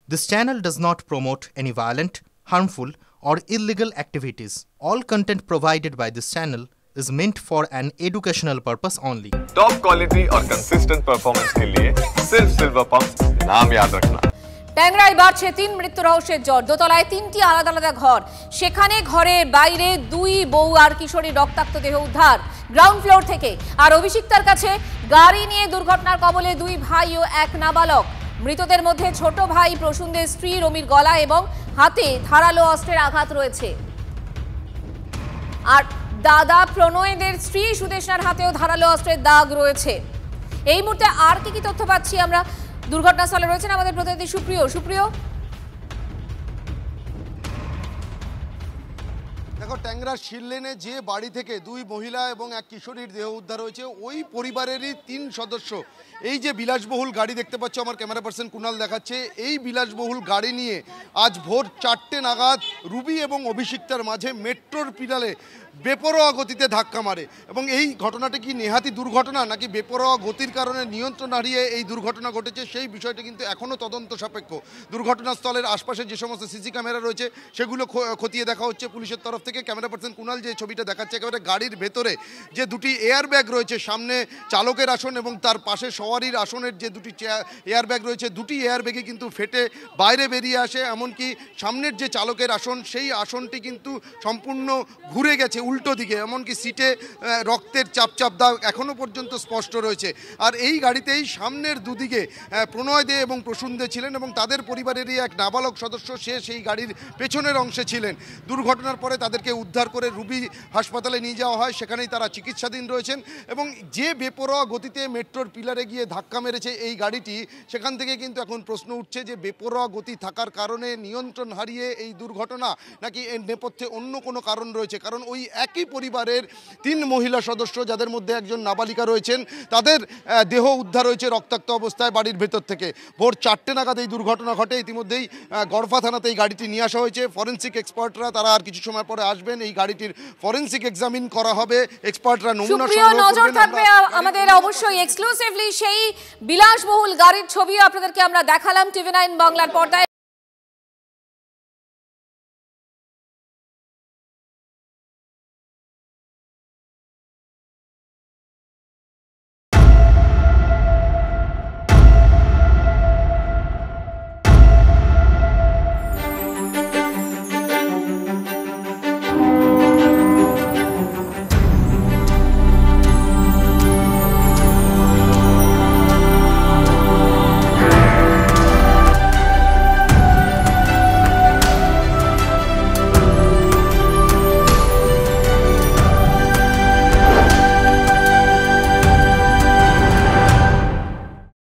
This channel does not promote any violent, harmful, or illegal activities. All content provided by this channel is meant for an educational purpose only. Top quality और consistent performance के लिए सिर्फ silver pump नाम याद रखना। ট্যাংরায় বাড়ছে ৩ মৃত্যু রহস্যের জ্বর। দোতলায় ৩টি আলাদা আলাদা ঘর, সেখানে ঘরের বাইরে ২ বউ আর কিশোরীর রক্তাক্ত দেহ উদ্ধার গ্রাউন্ড ফ্লোর থেকে। আর অভিষিক্তার কাছে গাড়ি নিয়ে দুর্ঘটনার কবলে ২ ভাই ও ১ নাবালক। মৃতদের মধ্যে ছোট ভাই প্রসূনদের স্ত্রী রমির গলা এবং হাতে ধারালো অস্ত্রের আঘাত রয়েছে। আর দাদা প্রণয়দের স্ত্রী সুদেশনার হাতেও ধারালো অস্ত্রের দাগ রয়েছে। এই মুহূর্তে আর কি তথ্য পাচ্ছি আমরা? দুর্ঘটনাস্থলে রয়েছেন আমাদের প্রতিনিধি সুপ্রিয়। দেখো, ট্যাংরার শিললেনে যে বাড়ি থেকে ২ মহিলা এবং ১ কিশোরীর দেহ উদ্ধার হয়েছে, ওই পরিবারেরই ৩ সদস্য এই যে বিলাসবহুল গাড়ি দেখতে পাচ্ছ, আমার ক্যামেরা পার্সন কুণাল দেখাচ্ছে, এই বিলাসবহুল গাড়ি নিয়ে আজ ভোর ৪টে নাগাদ রুবি এবং অভিষিক্তার মাঝে মেট্রোর পিলারে বেপরোয়া গতিতে ধাক্কা মারে। এবং এই ঘটনাটি কি নেহাতি দুর্ঘটনা নাকি বেপরোয়া গতির কারণে নিয়ন্ত্রণ হারিয়ে এই দুর্ঘটনা ঘটেছে, সেই বিষয়টি কিন্তু এখনও তদন্ত সাপেক্ষ। দুর্ঘটনাস্থলের আশপাশে যে সমস্ত সিসি ক্যামেরা রয়েছে সেগুলো খতিয়ে দেখা হচ্ছে পুলিশের তরফ থেকে। ক্যামেরা পার্সন কুণাল যে ছবিটা দেখাচ্ছে, একেবারে গাড়ির ভেতরে যে ২টি এয়ার ব্যাগ রয়েছে, সামনে চালকের আসন এবং তার পাশে সওয়ারির আসনের যে ২টি এয়ার ব্যাগ রয়েছে, ২টি এয়ার ব্যাগে কিন্তু ফেটে বাইরে বেরিয়ে আসে। এমনকি সামনের যে চালকের আসন, সেই আসনটি কিন্তু সম্পূর্ণ ঘুরে গেছে উল্টো দিকে, এমনকি সিটে রক্তের চাপ দাগ এখনও পর্যন্ত স্পষ্ট রয়েছে। আর এই গাড়িতেই সামনের দুদিকে প্রণয় দে এবং প্রসূন দে ছিলেন এবং তাদের পরিবারেরই ১ নাবালক সদস্য, সে সেই গাড়ির পেছনের অংশে ছিলেন। দুর্ঘটনার পরে তাদেরকে উদ্ধার করে রুবি হাসপাতালে নিয়ে যাওয়া হয়, সেখানেই তারা চিকিৎসাধীন রয়েছেন। এবং যে বেপরোয়া গতিতে মেট্রোর পিলারে গিয়ে ধাক্কা মেরেছে এই গাড়িটি, সেখান থেকে কিন্তু এখন প্রশ্ন উঠছে যে বেপরোয়া গতি থাকার কারণে নিয়ন্ত্রণ হারিয়ে এই দুর্ঘটনা নাকি এর নেপথ্যে অন্য কোনো কারণ রয়েছে। কারণ ওই একই পরিবারের ৩ মহিলা সদস্য, যাদের মধ্যে একজন নাবালিকা রয়েছেন, তাদের দেহ উদ্ধার হয়েছে রক্তাক্ত অবস্থায় বাড়ির ভেতর থেকে। ভোর ৪টে নাগাদ এই দুর্ঘটনা ঘটে। ইতিমধ্যেই গড়ফা থানাতে এই গাড়িটি নিয়ে আসা হয়েছে। ফরেন্সিক এক্সপার্টরা তারা আর কিছু সময় পরে আসবেন, এই গাড়িটির ফরেন্সিক এক্সামিন করা হবে, এক্সপার্টরা নমুনা নজর থাকবে আমাদের অবশ্যই এক্সক্লুসিভলি সেই বিলাসবহুল গাড়ির ছবিও আপনাদেরকে আমরা দেখালাম টিভি9 বাংলার পর্দায়।